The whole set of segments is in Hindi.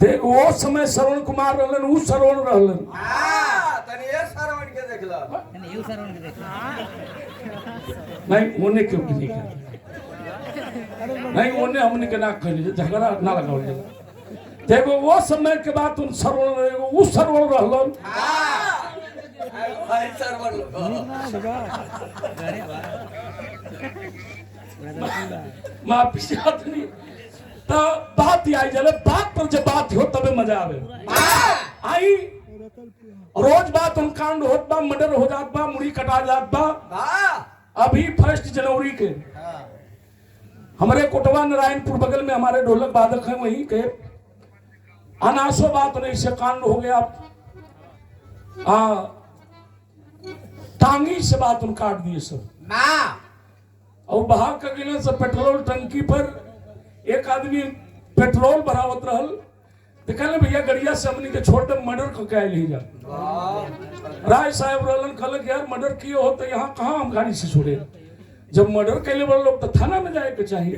देख वो समय श्रवण कुमार रहलन, ऊ श्रवण रहलन। हां तनी ये श्रवण के देख लो, तनी ये श्रवण के देख नहीं ओने क्यों नहीं कर, नहीं ओने हमने के ना कहली झगड़ा ना लगाओ। देखो वो समय के बाद उन श्रवण रहे, ऊ श्रवण रहलन। हां भाई श्रवण मां पीछे नहीं तो बात ही आई जले, बात पर जब बात हो तबे मजा आवे। आई रोज बात उन कांड होत बा, मर्डर हो जात बा, मुड़ी कटा जात बा। अभी 1 जनवरी के हमारे कोटवा नारायणपुर बगल में हमारे ढोलक वादक हैं, वहीं के अनासो बात नहीं से कांड हो गया। टांगी से बात उन काट दिए सब। और बहा के गिने से पेट्रोल टंकी पर एक आदमी पेट्रोल भरावत रहल, कहले भैया गड़िया से हमनी के छोड़ दे, मर्डर को क्या ले जा। राय साहब रहलन, कहले यार मर्डर किए हो तो यहाँ कहाँ हम गाड़ी से छोड़े, जब मर्डर कैले वाले लोग तो थाना में जाए के चाहिए।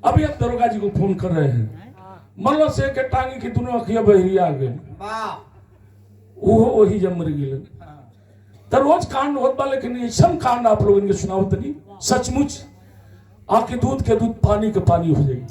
अभी अब दरोगा जी को फोन कर रहे हैं, मल्लो से के टांगी की दोनों अखिया बहरिया आ गए, वो वही जब मर गए। तो रोज कांड होत बा, लेकिन ऐसा कांड आप लोगों ने सुनावत नहीं, सचमुच आके दूध के दूध पानी के पानी हो जाएगी।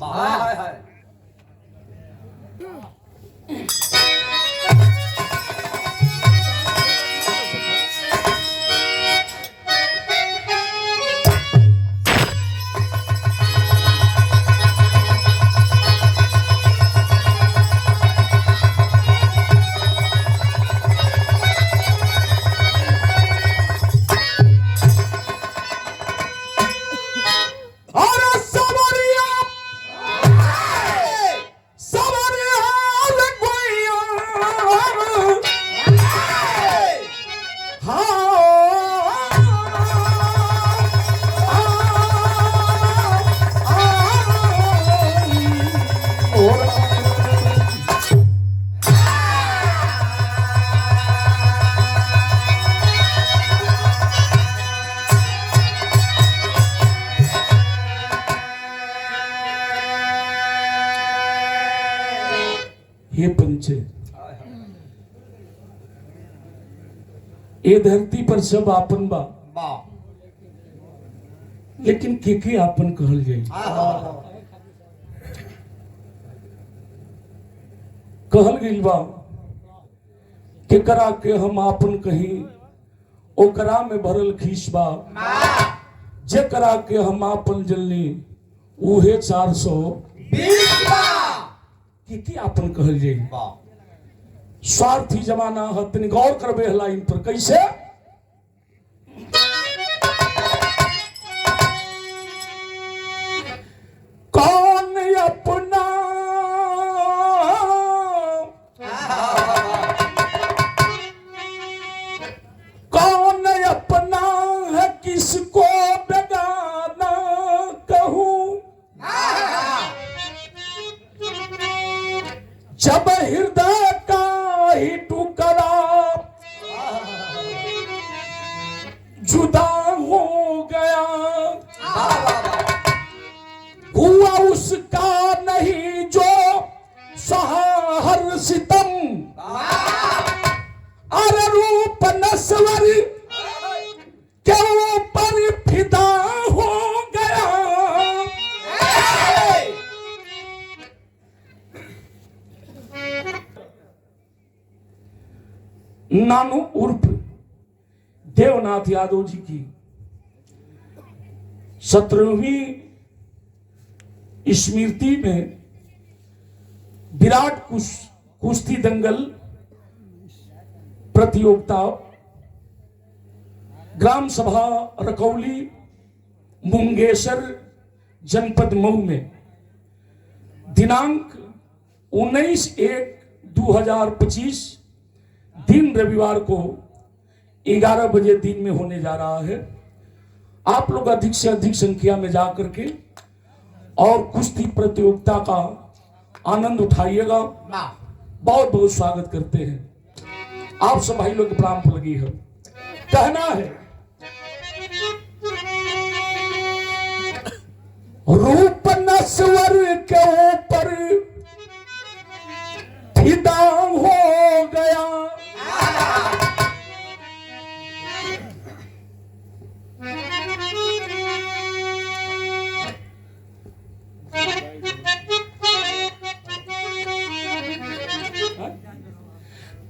ये पंचे ये धरती पर सब आपन बा, लेकिन के आपन कहल जाई। कहल गई बा के करा के हम आपन कहीं, ओकरा में भरल खीस बा, जे करा के हम आपन जलनी उहे 420 बा। की आपन कहल जाई। स्वार्थी जमाना है, तनी गौर करबे लाइन पर कैसे। कौन अपना कौन अपना है, किसको बेगाना कहूं। जब हृदय का ही टुकड़ा जुदा हो गया, हुआ उसका नहीं जो सहा हर सितम। अरे रूप नस्वर के ऊपर फिदा हो गया। नानू उर्फ देवनाथ यादव जी की 17वीं स्मृति में विराट कुश्ती दंगल प्रतियोगिता ग्राम सभा रकौली मुंगेसर जनपद मऊ में दिनांक 19/1/2025 दिन रविवार को 11 बजे दिन में होने जा रहा है। आप लोग अधिक से अधिक संख्या में जाकर के और कुश्ती प्रतियोगिता का आनंद उठाइएगा। बहुत बहुत स्वागत करते हैं। आप सब भाई लोग प्रणाम पर लगी है। कहना है रूप नस्वर के ऊपर फिदा हो गया।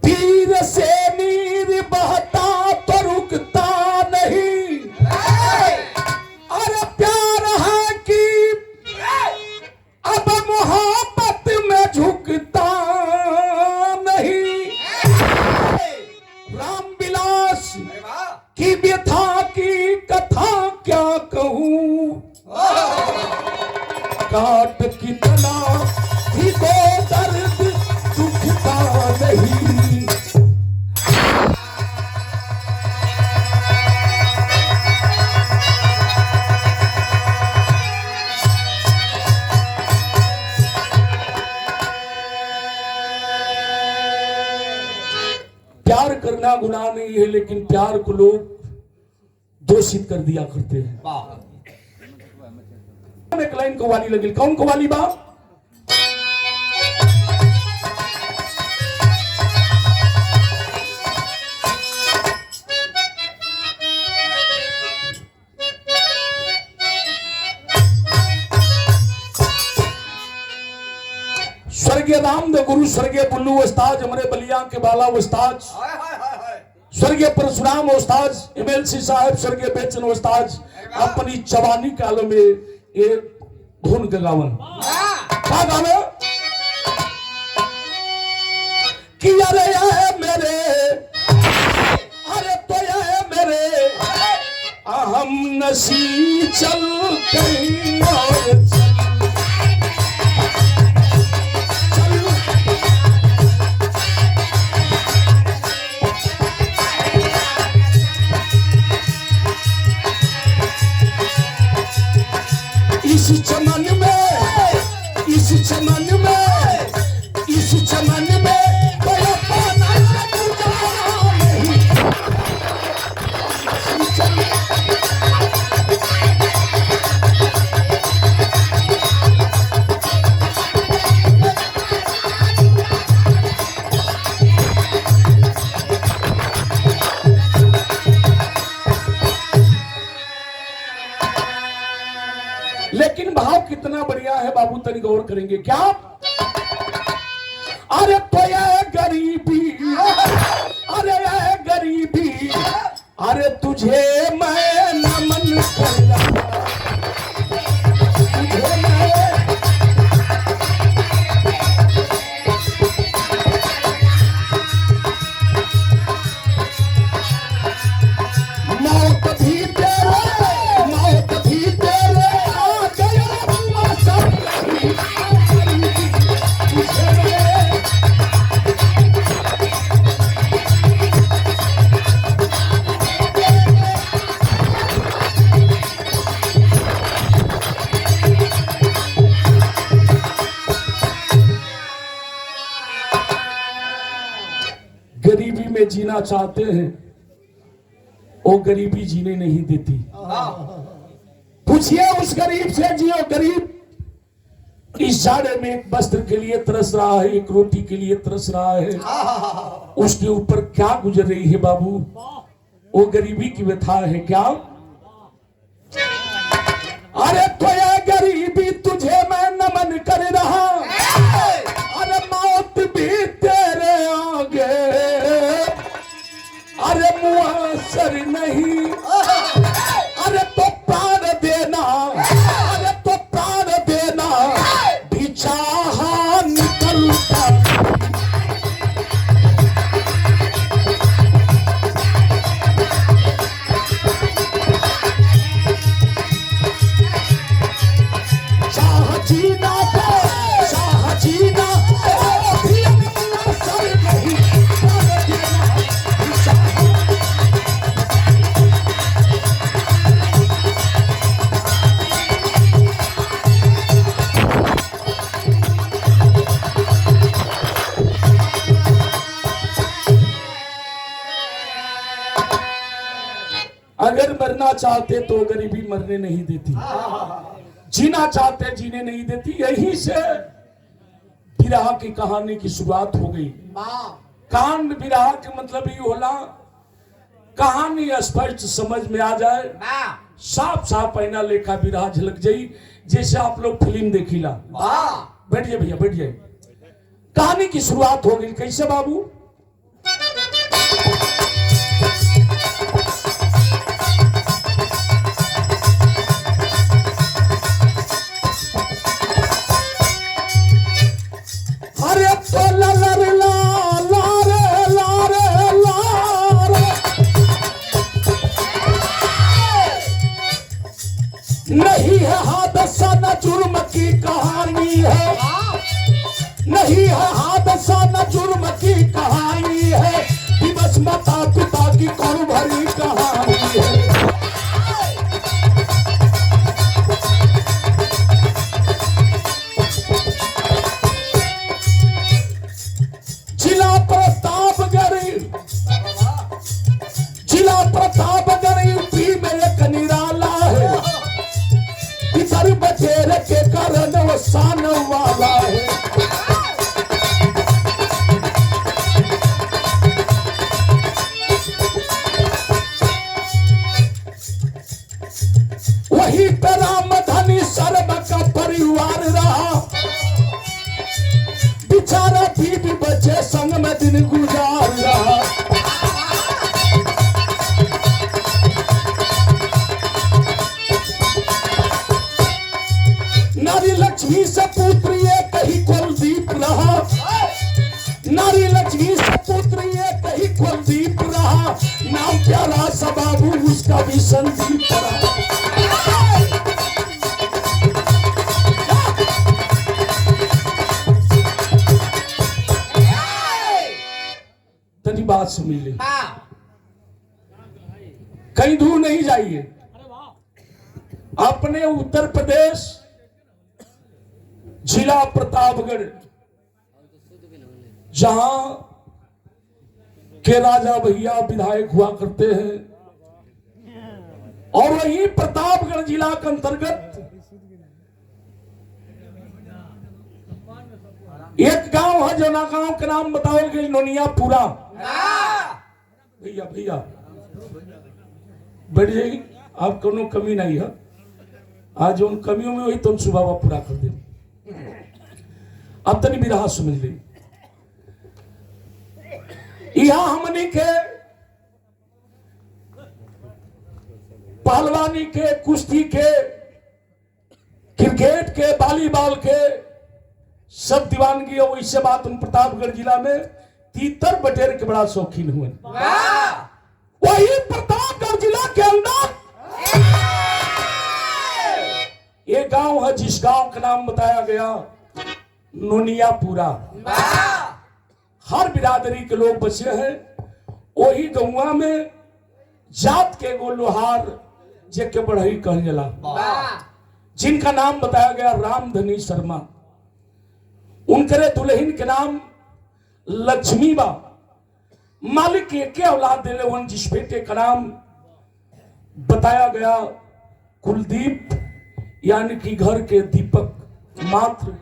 तीर से नीर बहता तो रुकता नहीं, अरे प्यार है कि अब मोहब्बत में झुकता नहीं। रामविलास की व्यथा की कथा क्या कहूं, काट कितना भी को दर्द दुखता नहीं। प्यार करना गुनाह नहीं है, लेकिन प्यार को लोग दोषित कर दिया करते हैं। एक लाइन कव्वाली लगी, कौन कव्वाली बा? स्वर्गीय रामदेव गुरु, स्वर्गीय बुल्लू उस्ताद, हमारे बलिया के बाला उस्ताद, स्वर्गीय परशुराम उस्ताद, एमएलसी साहब, स्वर्गीय बेचन उस्ताद अपनी जवानी काल में एक धुन के गावन क्या गावे कि अरे ये मेरे, अरे तो ये मेरे अहम नसी चल गई और इस चमन में, इस चमन में, इस चमन में कोई पाना नहीं। लेकिन भाव कितना बढ़िया है बाबू, तनी गौर करेंगे क्या? अरे तो ये गरीबी, अरे ये गरीबी, अरे तुझे मैं नमन कर रहा, तुझे मैं मौत भी तेरे, मौत भी तेरे आ गया गरीबी में जीना चाहते हैं, वो गरीबी जीने नहीं देती। पूछिए उस गरीब से, जियो गरीब इस जाड़े में एक वस्त्र के लिए तरस रहा है, एक रोटी के लिए तरस रहा है, उसके ऊपर क्या गुजर रही है बाबू? वो गरीबी की व्यथा है क्या? अरे तो ये गरीबी तुझे मैं नमन कर रहा, अरे मौत भी तेरे आगे अरे मुआसर नहीं। अरे तो प्राण देना, अरे तो प्राण देना भी चाहा निकलता। चाह जीना तो, चाह जीना भी मुआसर नहीं। प्राण देना भी चाहा। अगर मरना चाहते तो गरीबी मरने नहीं देती, जीना चाहते जीने नहीं देती। यहीं से विरह की कहानी की शुरुआत हो गई। कांड विरह के मतलब ये होला कहानी स्पष्ट समझ में आ जाए, साफ साफ पैना लेखा विरह झलक जाई, जैसे आप लोग फिल्म देखिला। बैठिए भैया बैठिए। कहानी की शुरुआत हो गई कैसे बाबू? अरे तो नहीं है हादसा न जुर्म की कहानी है, नहीं है हादसा न जुर्म की कहानी है, दिवस माता पिता की कौन भरी कहानी है। जिला प्रतापगढ़, जिला प्रतापगढ़ यूपी में एक निराला है, इधर बचेर के कारण वो शान वाला है। वही पे रामधनी सर्व का परिवार रहा, बेचारा बीबी बच्चे संग में दिन गुजार रहा। नारी लक्ष्मी से पुत्र एक ही कुलदीप रहा, नारी लक्ष्मी से पुत्र एक ही कुलदीप रहा, नाम प्यारा सा बाबू उसका भी संदीप रहा। तनी बात सुन ली, कहीं दूर नहीं जाइए। अपने उत्तर प्रदेश जिला प्रतापगढ़, जहां के राजा भैया विधायक हुआ करते हैं, और वही प्रतापगढ़ जिला के अंतर्गत एक गांव है, जो ना गांव के नाम बताओ गए नोनियापुरा। भैया भैया बैठ जाइए, आप कोनो कमी नहीं है, आज उन कमियों में वही तुम सुबह पूरा कर दे। अब तनी विरह समझ ली। यहां हमने के पहलवानी के, कुश्ती के, क्रिकेट के, वॉलीबॉल के सब दीवानगी है। वैसे बात उन प्रतापगढ़ जिला में तीतर बटेर के बड़ा शौकीन हुए। वही प्रतापगढ़ जिला के अंदर एक गांव है, जिस गांव का नाम बताया गया नोनियापुरा। हर बिरादरी के लोग बसे हैं। वही गौवा में जात के एगो लोहार जे के बढ़ई कह जला, जिनका नाम बताया गया रामधनी शर्मा। उनके दुल्हन के नाम लक्ष्मी बा। मालिक एक औलाद दिले वन, जिस बेटे का नाम बताया गया कुलदीप, यानी कि घर के दीपक मात्र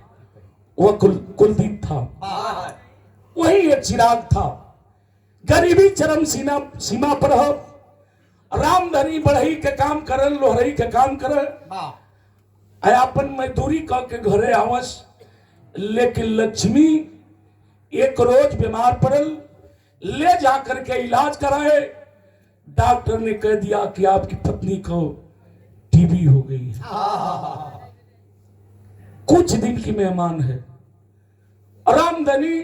वह कुलदीप था। वही एक चिराग था। गरीबी चरम सीमा पर हो। रामधनी बढ़ई के काम करे, लोहरई के काम करे, अपन मजदूरी करके घरे आवस। लेकिन लक्ष्मी एक रोज बीमार पड़ल, ले जाकर के इलाज कराए। डॉक्टर ने कह दिया कि आपकी पत्नी को टीबी हो गई है, कुछ दिन की मेहमान है। रामधनी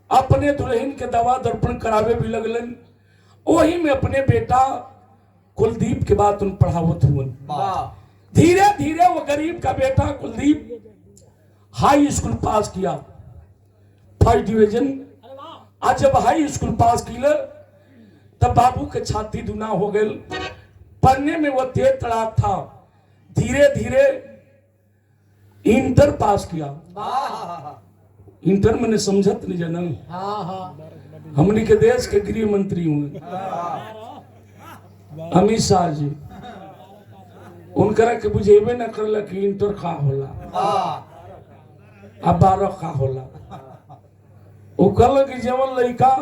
अपने दुल्हन के दवा दर्पण करावे भी लगलन। वही में अपने बेटा कुलदीप के बाद उन पढ़ावत हुए। धीरे धीरे वो गरीब का बेटा कुलदीप हाई स्कूल पास किया, फर्स्ट डिवीजन। आज जब हाई स्कूल पास किया तब बाबू के छाती दुना हो गए। पढ़ने में वो तेज तड़ाक था। धीरे धीरे इंटर पास किया। इंटर मैंने समझत नहीं जानल, हमने के देश के गृह मंत्री हुए अमित शाह जी। उनकरा के बुझेबे न करला कि इंटर का होला। अब 12 का होला। वो कल की जवन लड़का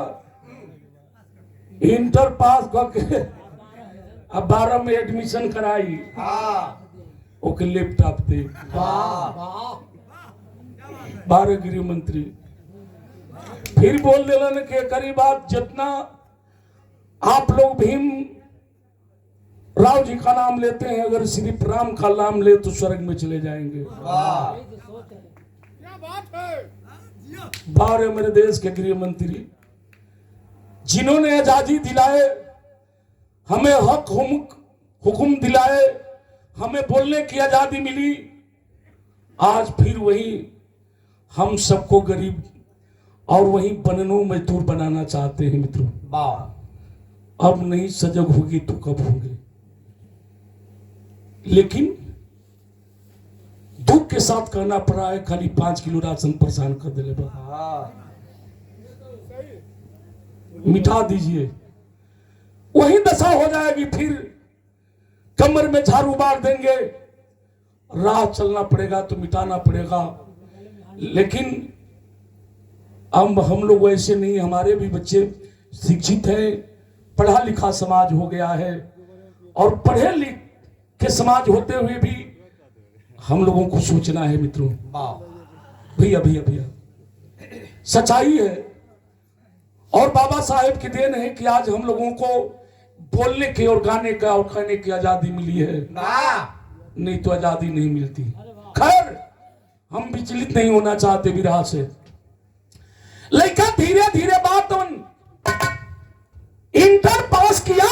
इंटर पास करके अब 12 में एडमिशन कराई, ओके लैपटॉप दे। 12 गृह मंत्री फिर बोल दिलन के करीब आप जितना आप लोग भीम राव जी का नाम लेते हैं, अगर सिर्फ राम का नाम ले तो स्वर्ग में चले जाएंगे। 12 मेरे देश के गृह मंत्री जिन्होंने आजादी दिलाए, हमें हक हुक्म दिलाए, हमें बोलने की आजादी मिली, आज फिर वही हम सबको गरीब और वही बननों मजदूर बनाना चाहते हैं। मित्रों, अब नहीं सजग होगी तो कब होंगे? लेकिन दुख के साथ कहना पड़ा है, खाली 5 किलो राशन परेशान कर दे, मिटा दीजिए, वही दशा हो जाएगी। फिर कमर में झाड़ू मार देंगे, राह चलना पड़ेगा तो मिटाना पड़ेगा। लेकिन अब हम लोग वैसे नहीं, हमारे भी बच्चे शिक्षित हैं, पढ़ा लिखा समाज हो गया है, और पढ़े लिखे समाज होते हुए भी हम लोगों को सोचना है। मित्रों, भैया भैया भैया सच्चाई है, और बाबा साहेब की देन है कि आज हम लोगों को बोलने के और गाने का और खाने की आजादी मिली है, नहीं तो आजादी नहीं मिलती। खैर, हम विचलित नहीं होना चाहते विरहा से, लेकिन धीरे धीरे बात इंटर पास किया,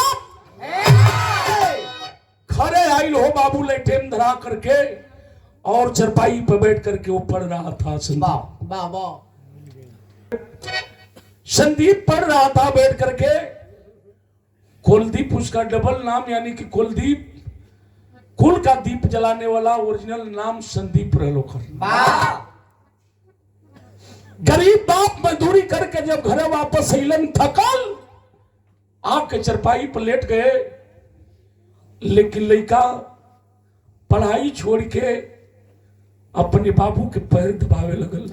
खड़े आइल हो बाबू लेटेम धरा करके, और चरपाई पर बैठ करके वो पढ़ रहा था। संदीप पढ़ रहा था बैठ करके। कुलदीप उसका डबल नाम, यानी कि कुलदीप, कुल का दीप जलाने वाला ओरिजिनल नाम संदीप रहलोकर। गरीब बाप मजदूरी करके जब घर वापस अइलन, थकल आके चरपाई पर लेट गए। लेकिन लड़का पढ़ाई छोड़ के अपने बाबू के पैर दबावे लगल।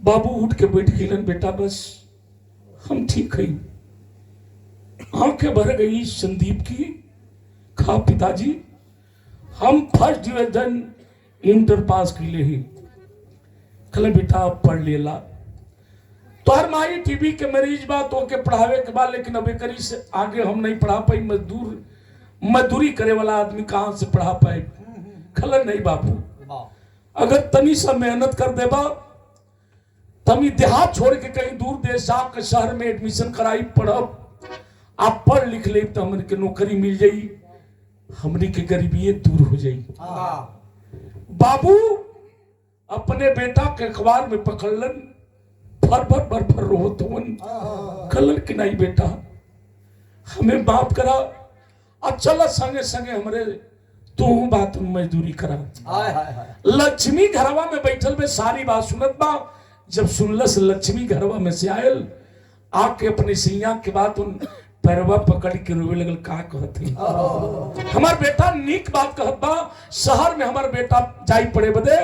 बाबू उठ के बैठ गए, बेटा बस हम ठीक है। आंखें भर गई संदीप की, खा पिताजी हम फर्स्ट डिवीजन इंटर पास के लिए ही। कल बेटा अब पढ़ लेला, तो हर माई टीबी के मरीज बात होके पढ़ावे के बाद, लेकिन अब करी से आगे हम नहीं पढ़ा पाई। मजदूरी करे वाला आदमी कहां से पढ़ा पाए? खलन नहीं बाबू, अगर तनी सा मेहनत कर देबा, तमी देहात छोड़ के कहीं दूर देश जाकर शहर में एडमिशन कराई, पढ़ब, आप पढ़ लिख ले तो हमने के नौकरी मिल जाई, हमने के गरीबी दूर हो जाई। बाबू अपने बेटा के अखबार में पकड़लन, भर भर रो तो कलन कि नहीं बेटा हमें माफ करा, अब चला संगे संगे हमरे तू बात मजदूरी करा। लक्ष्मी घरवा में बैठल में सारी बात सुनत बा। जब सुनलस लक्ष्मी घरवा में से आयल, आके अपने सिया के बाद उन पैरवा पकड़ के रोवे लगल। का कहते हमार बेटा नीक बात कहत बा, शहर में हमार बेटा जाई पड़े बदे,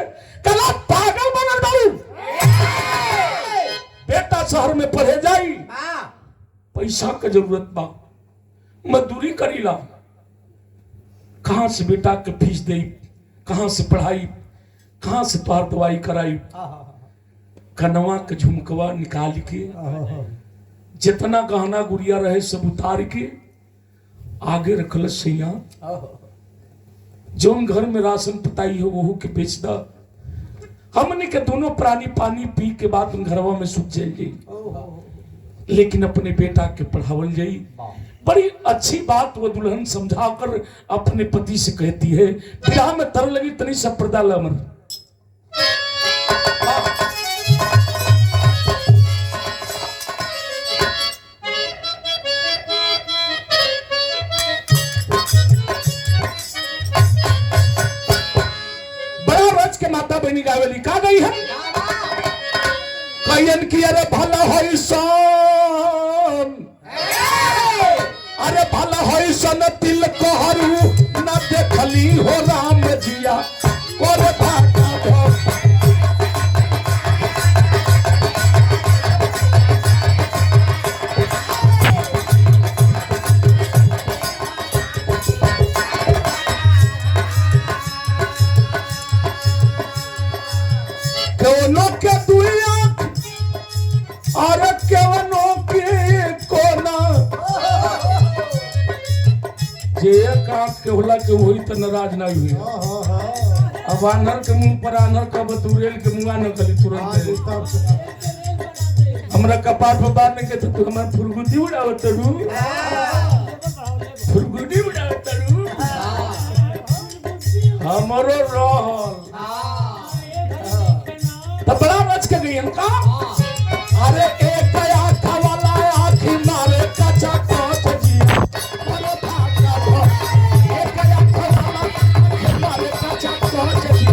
कला पागल बनल बाबू, बेटा शहर में पढ़े जाई, पैसा का जरूरत बा, मजदूरी करीला, कहां से बेटा के फीस दे, कहां से पढ़ाई, कहां से पार दवाई कराई। कनवा के झुमकवा निकाल के, जितना गहना गुड़िया रहे सब उतार के आगे रखल सैया, जौन घर में राशन पताई हो वो के बेच दा। हमने के दोनों प्राणी पानी पी के बाद उन घरवा में सूख जाएगी, लेकिन अपने बेटा के पढ़ावल जाई। बड़ी अच्छी बात वो दुल्हन समझाकर अपने पति से कहती है। विवाह में तर लगी तनी सब पर्दा लमर। बड़ा रच के माता बहनी गावेली का गई है, कयन की अरे भला होई सन, अरे भला होई सन तिल कोहरू न देखली हो राम जिया, और भागा आंख के होला के वही तो नाराज ना हुई। अब आनर के मुंह पर आनर का बतुरेल के मुंह न कली तुरंत हमरा कपार पर बात नहीं के तू हमार फुरगुदी उड़ावत रू फुरगुदी उड़ावत रू हमरो रहल तब बड़ा रच के गई हमका। अरे एक आँख वाला आँखी मारे कचा काच जी बोलो भागा भो। एक आँख वाला आँखी मारे कचा काच जी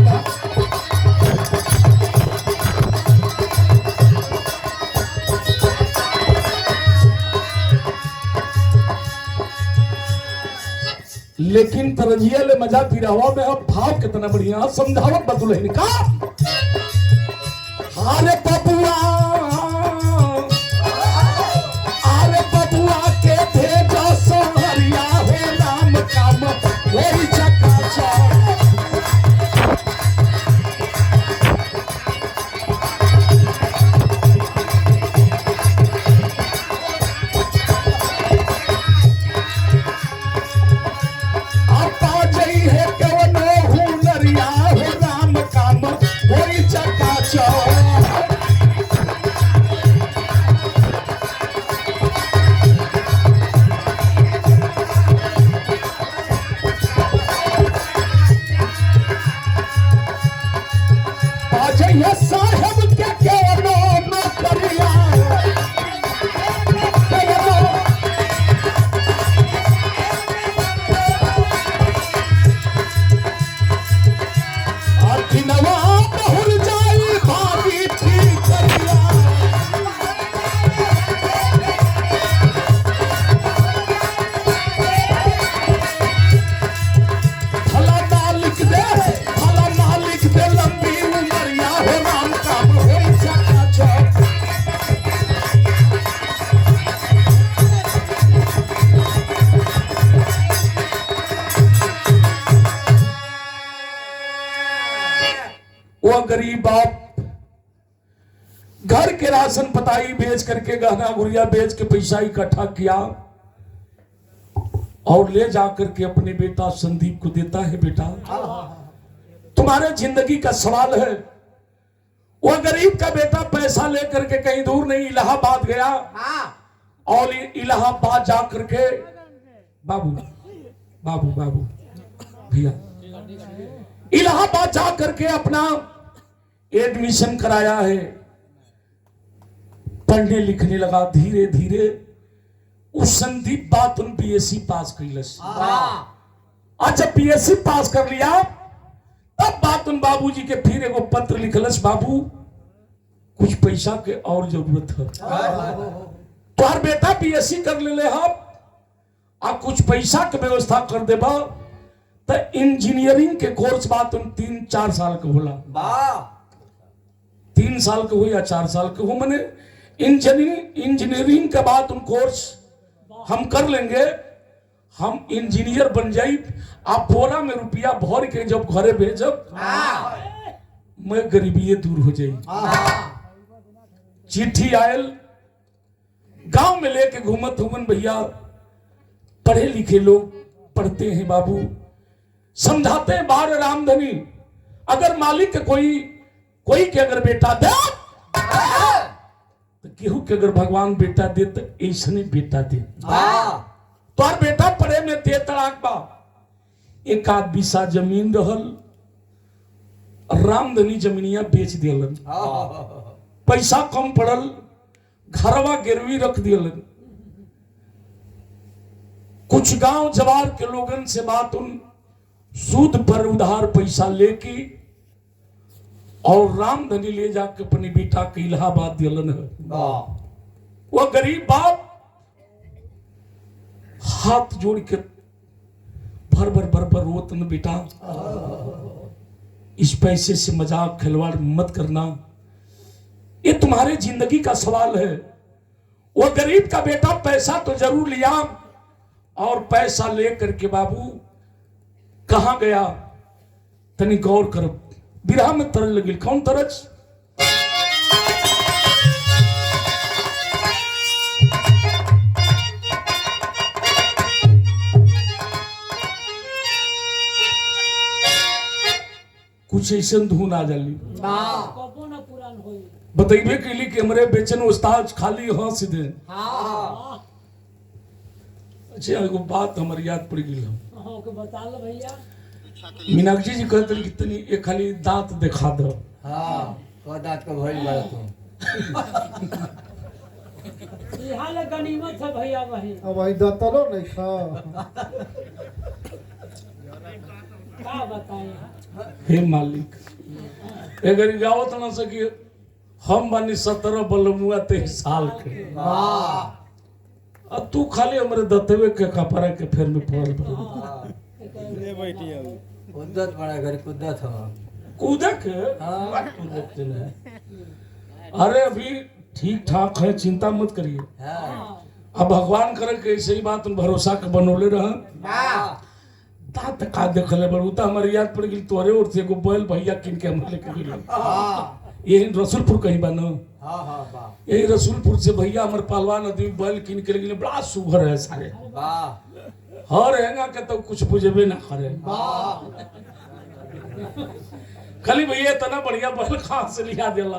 लेकिन तरजिया ले मजा पिरावा में अब भाव कितना बढ़िया समझावत बतुलहिन का। अरे बबुआ के भेजा सोहरिया हो नाम काम वही चकाचा। अपा जई है कवनो हुनरिया हो नाम काम वही चकाचा। साहब के केवलो नौकरिया अखिनवा बहुल जाई भाभी ठीक करिया। भला मालिक दे लंबी उमरिया हो नाम काम होई चकाचा। वो गरीब बाप घर के राशन पताई बेच करके गहना गुड़िया बेच के पैसा इकट्ठा किया और ले जाकर के अपने बेटा संदीप को देता है। बेटा तुम्हारे जिंदगी का सवाल है। वो गरीब का बेटा पैसा लेकर के कहीं दूर नहीं इलाहाबाद गया और इलाहाबाद जाकर के बाबू बाबू बाबू भैया इलाहाबाद जाकर के अपना एडमिशन कराया है। पढ़ने लिखने लगा धीरे धीरे। उस संदीप बात उन बीएससी पास कैलस। अच्छा बीएससी पास कर लिया तब बात उन बाबूजी के फिर एगो पत्र लिखलस। बाबू कुछ पैसा के और जरूरत है। तुम्हार बेटा बीएससी कर ले हम आप कुछ पैसा के व्यवस्था कर देबा तो इंजीनियरिंग के कोर्स बात उन 3-4 साल के होला। 3 साल के हो या 4 साल के हो मने इंजीनियरिंग के बाद उन कोर्स हम कर लेंगे। हम इंजीनियर बन जाई आप बोरा में रुपया भर के जब घरे भेजब मैं गरीबी दूर हो जाई। चिट्ठी आयल गांव में लेके घूमत हुमन भैया पढ़े लिखे लोग पढ़ते हैं बाबू समझाते हैं बार रामधनी अगर मालिक के कोई के अगर बेटा दे तो केहू के अगर भगवान बेटा दे तो ऐसने बेटा दे। तो बेटा पढ़े में ते तड़ाक बा एक आध बीसा जमीन रहल रामधनी जमीनिया बेच दिलन। पैसा कम पड़ल घरवा गिरवी रख दिलन। कुछ गांव जवार के लोगन से बात उन सूद पर उधार पैसा लेके और रामधनी ले जाके अपने बेटा के इलाहाबाद दिलन है। वो गरीब बाप हाथ जोड़ के भर भर रोत न बेटा इस पैसे से मजाक खिलवाड़ मत करना ये तुम्हारे जिंदगी का सवाल है। वो गरीब का बेटा पैसा तो जरूर लिया और पैसा लेकर के बाबू कहां गया तनी गौर कर बिरहा में तरज लगी कौन तरज कुछ ऐसे धुन आ जाली कबो ना पुरान होई। बतैबे कैली कि हमरे बेचन उस्ताद खाली हंस दे। अच्छा एगो बात हमर याद पड़ गई हाँ के बता लो भैया। मीनाक्षी जी कहते कि तनी एक खाली दांत दिखा दो। हाँ दांत को भइल बड़ा तू यहाँ ले गनीमत है भैया वही। अब भाई दतलो नहीं खा क्या बताएं। हे मालिक अगर गाओ तना से कि हम बानी 17 बलमुआ 23 साल के अब तू खाली हमरे दतवे के कपड़ा के फेर में पड़ल बा। कुद्दत बड़ा घर कुद्दत हो कूदे के कूदत के नहीं। अरे अभी ठीक ठाक है चिंता मत करिए। अब भगवान करे कि ऐसे ही बात भरोसा के बनोले रह दांत का देखले बड़ उता हमारी याद पड़ गई तोरे और से एगो बैल भैया किन के हम लेके गेल यही रसूलपुर कहीं बनो यही रसूलपुर से भैया हमारे पहलवान आदमी बैल किन के लेके बड़ा सुघर है सारे हर हैंगा के तो कुछ बुझेबे ना करे खाली भैया इतना बढ़िया बैल कहाँ से लिया देला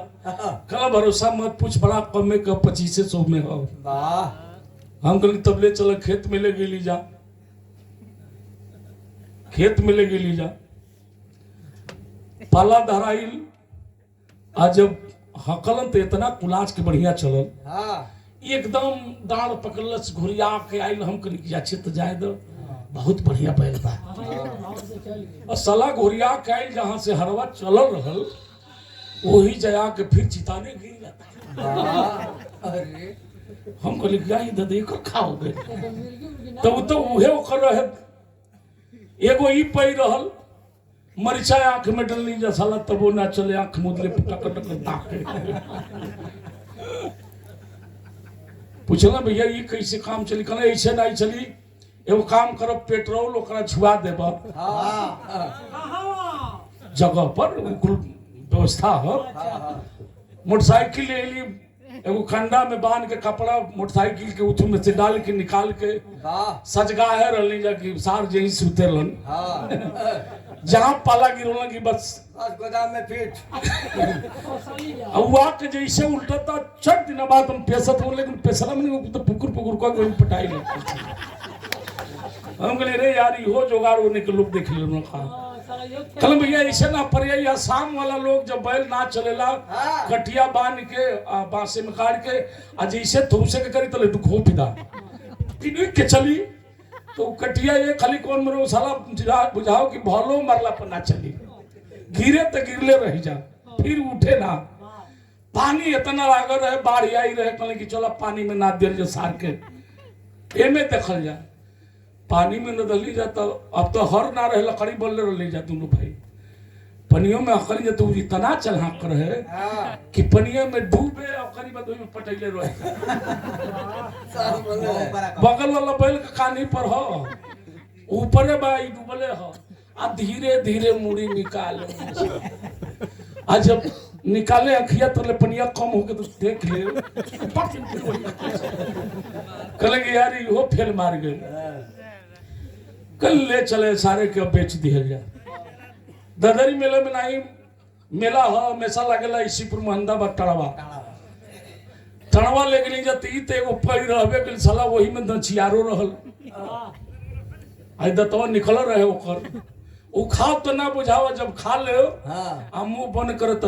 कल भरोसा मत पूछ बड़ा कम में का 2500 में हो हम कल तबले चल खेत में ले गेली जा खेत में ले गेली जा पाला धराइल आज जब हकलन तो इतना कुलाज के बढ़िया चलल एकदम डांड पकड़लस घुरिया के आइल हम कल अच्छे तो जाए दो बहुत बढ़िया बैल बा और सला घुरिया के आइल जहाँ से हरवा चलल रहल वही जया के फिर चिताने गिर जाता हम कहली क्या इधर देखो खाओ गए तब तो उहे ओकर रहे एगो ई पई रहल मरिचा आंख में डलनी जा साला तब वो ना चले आंख मुदले टक टक ताके पूछला भैया ये कैसे काम चली कहना ऐसे नहीं चली एगो काम करब पेट्रोल ओकरा छुआ देब जगह पर व्यवस्था हो मोटरसाइकिल ले ली एगो खंडा में बांध के कपड़ा मोटरसाइकिल के उथु में से डाल के निकाल के सजगाहे रहली जा कि सार जही सुते रहन जहां पाला गिरला कि बस गोदाम में फिट हुआ के जैसे उल्टा चट दिन बाद हम पेशत हो लेकिन पेशला में तो पुकुर पुकुर को कोई पटाई ले हम कहले रे यार इहो जोगाड़ होने के लोग देख ले खा कल भैया ऐसे ना पर शाम वाला लोग जब बैल ना चलेला कटिया बांध के बांसे में काट के आ जैसे थूसे के करी तले दुखो पिदा तीन के चली तो कटिया ये खाली कौन मरो साला बुझाओ कि भलो मरला पर ना चली गिरे तो गिरले रह जा फिर उठे ना पानी इतना लागल रहे बाढ़ आई रहे कहले कि चलो पानी में ना दिल जा सार के एमे देखल जा पानी में न दली जाता अब तो हर ना रहे लकड़ी बोल ले जा दोनों भाई पनियों में अकड़ी तो इतना चलहाक रहे कि पनियों में डूबे और करीब में पटैले रहे बगल वाला बैल का कानी पर हो ऊपर बाई डूबले हो आ धीरे धीरे मुड़ी निकाल आ जब निकाले अखिया तो पनिया कम हो के तो देख ले कहेंगे यार यो फेल मार गए कल ले चले सारे के बेच दिया जा ददरी मेले में नहीं मेला हो हमेशा लगेला इसीपुर महंदा टड़वा टड़वा ले गली जाती तो एगो पई रहबे कल साला वही में दचियारो रहल आई दतवा निकल रहे ओकर उ खाओ तो ना बुझावा जब खा ले आ मुंह बंद करत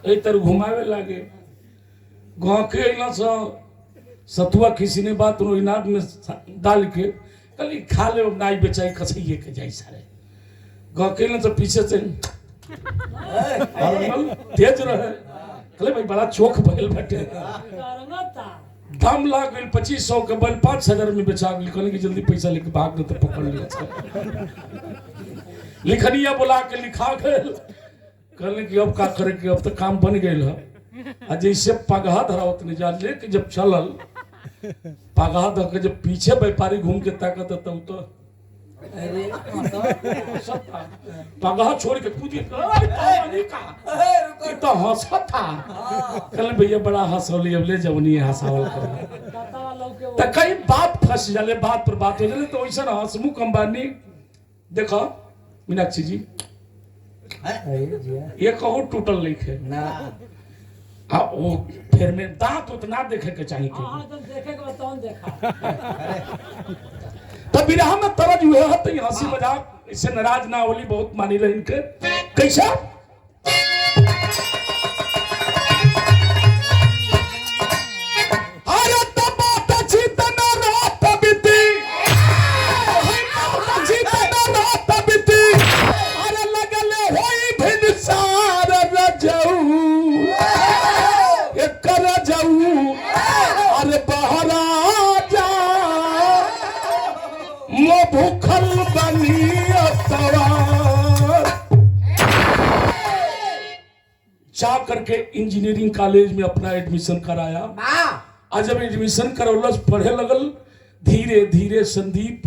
ए तर घुमावे लागे गांव के इला से सतुआ किसी ने बात इनाद में डाल के कल खा ले नाई बेचाई कसैये के जाई सारे गांव के इला से पीछे से तेज रहे कले भाई बड़ा चौक भइल बैठे दाम लाग गई 2500 के बल 5000 में बेचा गई कहने की जल्दी पैसा लेके भाग तो पकड़ लिया लिखनिया बुला के लिखा गए कहने की अब का करे कि अब तो काम बन गए है जैसे पगहा धरावत नहीं जा लेके जब चलल पगहा धर के जब पीछे व्यापारी घूम के ताकत तब तो पगहा छोड़ के कूदी तो हंसा था कल भैया बड़ा हंसौली अब ले जाओ नहीं हंसावल कर तो कई बात फंस जाले बात पर बात हो जाले तो वैसा हंसमुख अंबानी देखो मीनाक्षी जी अरे जिया ये कहो टूटल लिखे ना हाँ वो फिर में दांत उतना देखे के चाहिए हाँ कि जब देखेगा तो देखा तब विरह में तरज हुए है तो यहाँ से मजाक इससे नाराज ना होली बहुत मानी रहे इनके कैसा अरे तब बात जीतना रात बीती रात बीती अरे लगले होई भिनसार रजऊ कर जाऊ अरे बहरा जा मो भूखल बनी जा करके इंजीनियरिंग कॉलेज में अपना एडमिशन कराया आज जब एडमिशन करौलस पढ़े लगल धीरे धीरे संदीप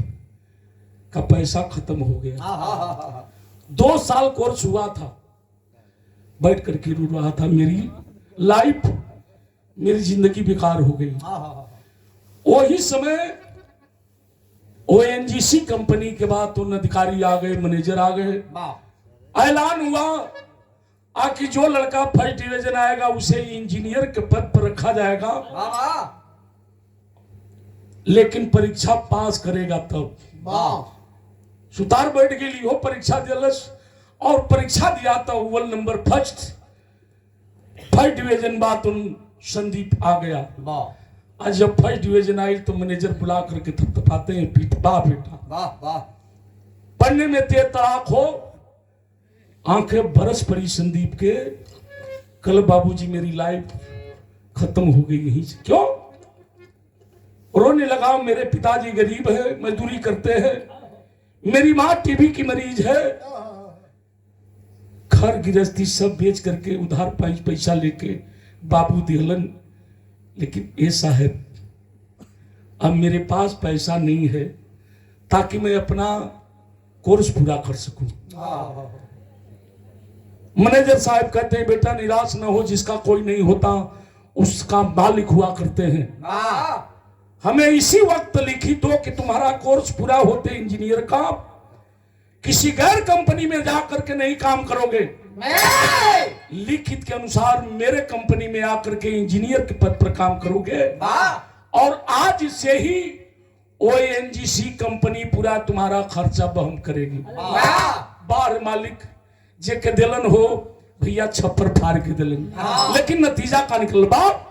का पैसा खत्म हो गया 2 साल कोर्स हुआ था बैठ करके रो रहा था मेरी लाइफ मेरी जिंदगी बेकार हो गई वही समय ओएनजीसी कंपनी के बाद तो अधिकारी आ गए मैनेजर आ गए ऐलान हुआ कि जो लड़का फर्स्ट डिवीजन आएगा उसे इंजीनियर के पद पर रखा जाएगा लेकिन परीक्षा पास करेगा तब सुतार बैठ गई हो परीक्षा दिलस और परीक्षा दिया था अव्वल नंबर फर्स्ट डिवीजन बात उन संदीप आ गया आज जब फर्स्ट डिवीजन आई तो मैनेजर बुला करके थपथपाते हैं पीठ वाह बेटा पढ़ने में तेज तड़ाक हो आंखें बरस पड़ी संदीप के कल बाबूजी मेरी लाइफ खत्म हो गई यहीं से क्यों रोने लगा मेरे पिताजी गरीब है मजदूरी करते हैं मेरी माँ टीबी की मरीज है घर गृहस्थी सब बेच करके उधार पैसा लेके बाबू दिहलन लेकिन ये साहब अब मेरे पास पैसा नहीं है ताकि मैं अपना कोर्स पूरा कर सकूं मैनेजर साहब कहते हैं बेटा निराश न हो जिसका कोई नहीं होता उसका मालिक हुआ करते हैं हमें इसी वक्त लिखी दो कि तुम्हारा कोर्स पूरा होते इंजीनियर का किसी गैर कंपनी में जाकर के नहीं काम करोगे लिखित के अनुसार मेरे कंपनी में आकर के इंजीनियर के पद पर काम करोगे और आज से ही ओएनजीसी कंपनी पूरा तुम्हारा खर्चा वहन करेगी बार मालिक जे के दिलन हो भैया छप्पर फाड़ के दिलन लेकिन नतीजा का निकल बाप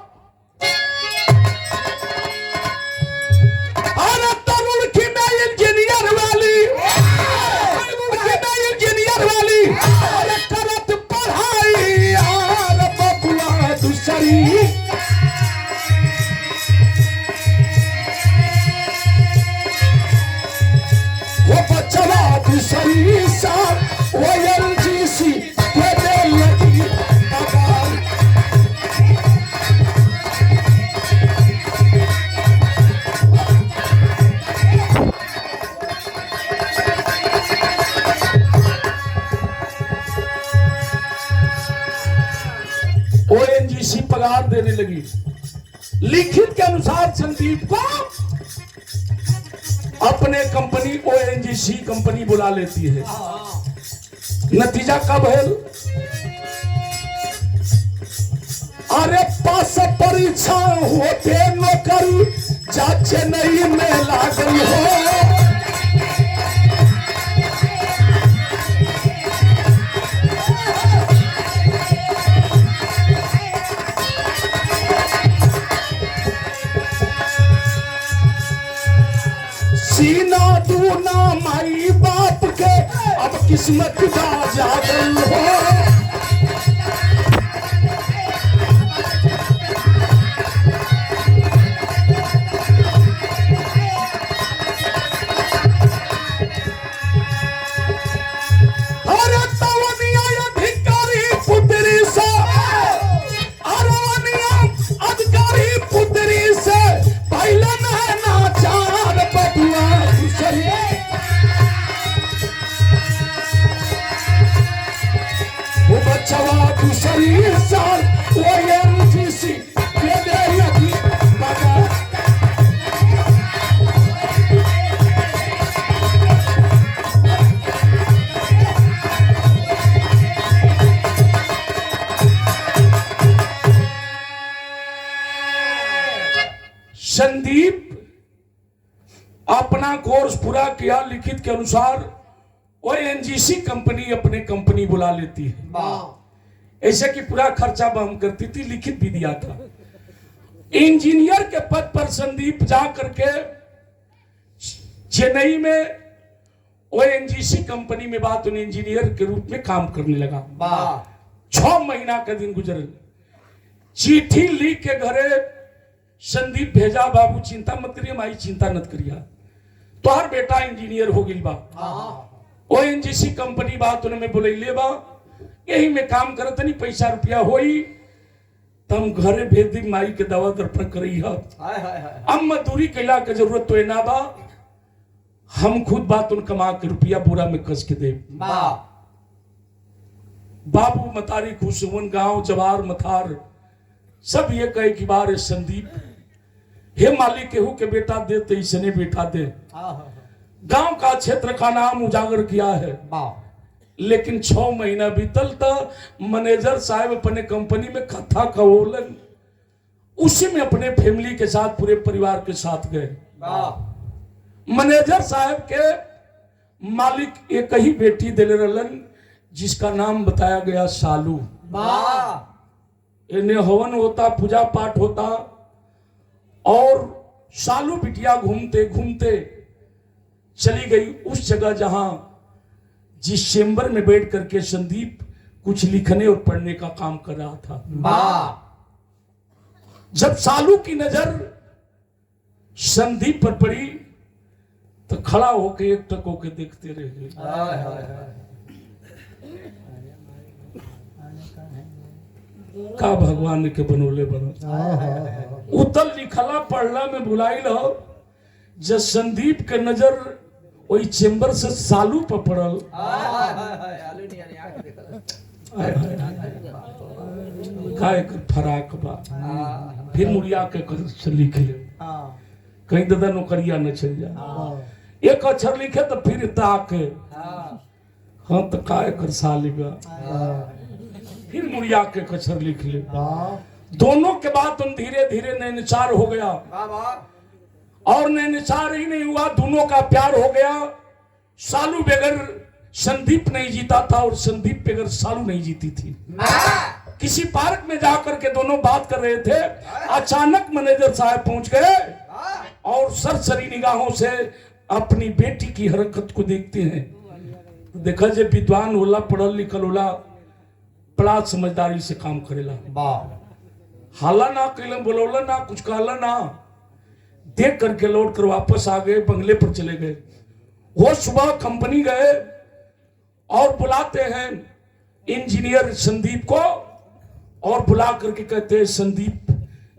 करत पढ़ाई यार बबुआ दूसरी वो बचवा दूसरी साल वो एलजीसी तेरे लगी बगाल ओएनजीसी पगार देने लगी लिखित के अनुसार संदीप को अपने कंपनी ओएनजीसी कंपनी बुला लेती है नतीजा कब है अरे पास परीक्षा होते नौकरी चाचे नहीं में लागल हो सीना दूना माई बाप के अब किस्मत का जागल हो अरे तवनिया अधिकारी पुत्री से अरवनिया अधिकारी पुत्री से पहले ना चार बबुआ वो बचवा दूसरी साल ओएनजीसी तेरे लगी बगाल संदीप अपना कोर्स पूरा किया, लिखित के अनुसार वो एनजीसी कंपनी अपने कंपनी बुला लेती है। ऐसे कि पूरा खर्चा वहन करती थी, लिखित भी दिया था। इंजीनियर के पद पर संदीप जा करके चेन्नई में वो एनजीसी कंपनी में बात उन्हें इंजीनियर के रूप में काम करने लगा। 6 महीना का दिन गुजर, चिट्ठी लिख के घरे संदीप भेजा, बाबू चिंता मत करिए, माई चिंता मत करिया, तोहर बेटा इंजीनियर हो गई बा। वो एनजीसी कंपनी बात उन्हें बोले बा, यही में काम करत नहीं, पैसा रुपया होई तम घरे भेज दी, माई के दवा दर्पण करी है। अब मजदूरी कैला के जरूरत तो ना बा, हम खुद बात उन कमा के रुपया बोरा में कस के दे। बाबू मतारी खुशवन गांव जवार मथार सब ये कहे कि बार संदीप हे मालिक केहू के बेटा दे तो इसने बेटा दे। गांव का क्षेत्र का नाम उजागर किया है। लेकिन 6 महीना बीतल तो मैनेजर साहब अपने कंपनी में कथा कहोलन, उसी में अपने फैमिली के साथ पूरे परिवार के साथ गए। मैनेजर साहब के मालिक एक ही बेटी दिले रहलन, जिसका नाम बताया गया सालू। इन्हें हवन होता, पूजा पाठ होता, और सालू बिटिया घूमते घूमते चली गई उस जगह जहां जिस चेंबर में बैठ करके संदीप कुछ लिखने और पढ़ने का काम कर रहा था। जब सालू की नजर संदीप पर पड़ी तो खड़ा होकर एक टक होकर देखते रह गए। का भगवान के बनोले बनो उतल लिखला पढ़ला में बुलाई लो। जब संदीप के नजर वही चेंबर से सालू पर पड़ल, फराक बा, फिर मुड़िया के लिख ले, कहीं दादा नौकरिया न चल जा। एक अक्षर लिखे तो फिर ताक, हाँ तो काय कर साली बा, फिर मुड़िया के अक्षर लिख ले। दोनों के बाद तुम धीरे धीरे नैनचार हो गया, और नैनचार ही नहीं हुआ, दोनों का प्यार हो गया। सालू बगैर संदीप नहीं जीता था और संदीप बगैर सालू नहीं जीती थी। किसी पार्क में जाकर के दोनों बात कर रहे थे, अचानक मैनेजर साहब पहुंच गए और सरसरी निगाहों से अपनी बेटी की हरकत को देखते हैं। देखा जे विद्वान होला, पढ़ल लिखल होला, बड़ा समझदारी से काम करेला। हाला ना कैलन, बोलौला ना, कुछ कहला ना, देख करके लौट कर वापस आ गए, बंगले पर चले गए। वो सुबह कंपनी गए और बुलाते हैं इंजीनियर संदीप को, और बुला करके कहते हैं संदीप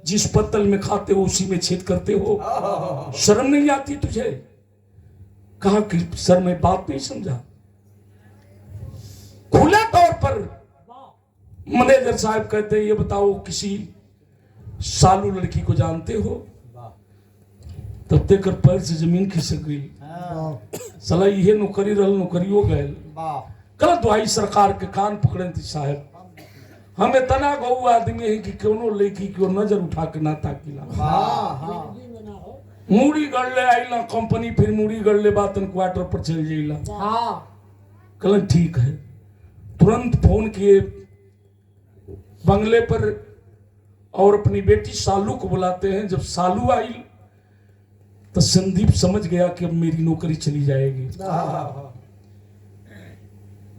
जिस पत्तल में खाते हो उसी में छेद करते हो, शर्म नहीं आती तुझे? कहा कि सर मैं बात नहीं समझा। खुले तौर पर मैनेजर साहब कहते हैं ये बताओ किसी सालू लड़की को जानते हो? तब तक कर पैर से जमीन खिसक गई। साला ये नौकरी रहल, नौकरियों गए। कल दुआई सरकार के कान पकड़े थी साहब, हम इतना गौ आदमी है कि क्यों लड़की क्यों नजर उठा के ना ताकिला। मूड़ी गढ़ ले आईला कंपनी, फिर मूड़ी गढ़ ले बातन क्वार्टर पर चल जाइला। कल ठीक है, तुरंत फोन किए बंगले पर और अपनी बेटी सालू को बुलाते हैं। जब सालू आई तो संदीप समझ गया कि अब मेरी नौकरी चली जाएगी।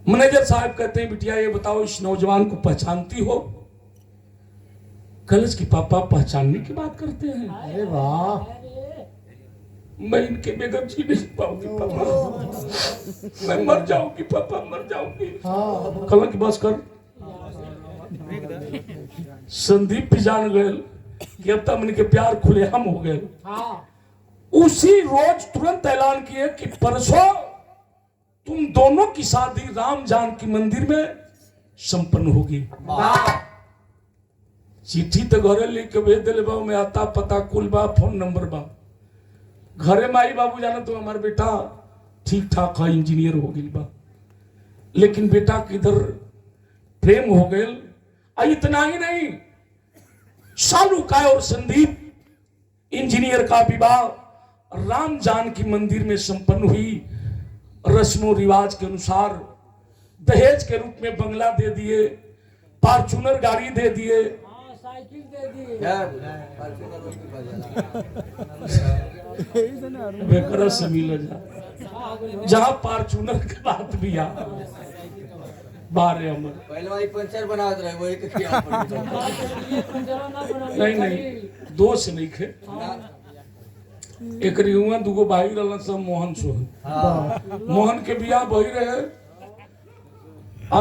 मैनेजर साहब कहते हैं बिटिया ये बताओ इस नौजवान को पहचानती हो? कलश की पापा पहचानने की बात करते हैं? अरे वाह, मैं इनके बेगम जी नहीं पाऊंगी पापा, मैं मर जाऊंगी पापा, मर जाऊंगी। कल की बस कर। संदीप भी जान गए कि अब तक इनके प्यार खुलेआम हो गए। उसी रोज तुरंत ऐलान किए कि परसों तुम दोनों की शादी राम जानकी मंदिर में संपन्न होगी। चिट्ठी तो घरे लिख के भेज दिले बा, में आता पता कुल बा, फोन नंबर बा। घरे माई बाबू जाना तो हमारा बेटा ठीक ठाक है, इंजीनियर हो गई बा, लेकिन बेटा किधर प्रेम हो गए। इतना ही नहीं, सालू का और संदीप इंजीनियर का विवाह राम जानकी मंदिर में संपन्न हुई। रस्मों रिवाज के अनुसार दहेज के रूप में बंगला दे दिए, फॉर्च्यूनर गाड़ी दे दिए, हाँ साइकिल दे दी। बेकरा से मिल जा जहां फॉर्च्यूनर के बात भी आ बारे अमर पहले वाली पंचर बना रहे वही के खिया नहीं नहीं दोष नहीं खे एक हुआ दूगो भाई रहलन सब मोहन सोहन मोहन के बियाह भई रहे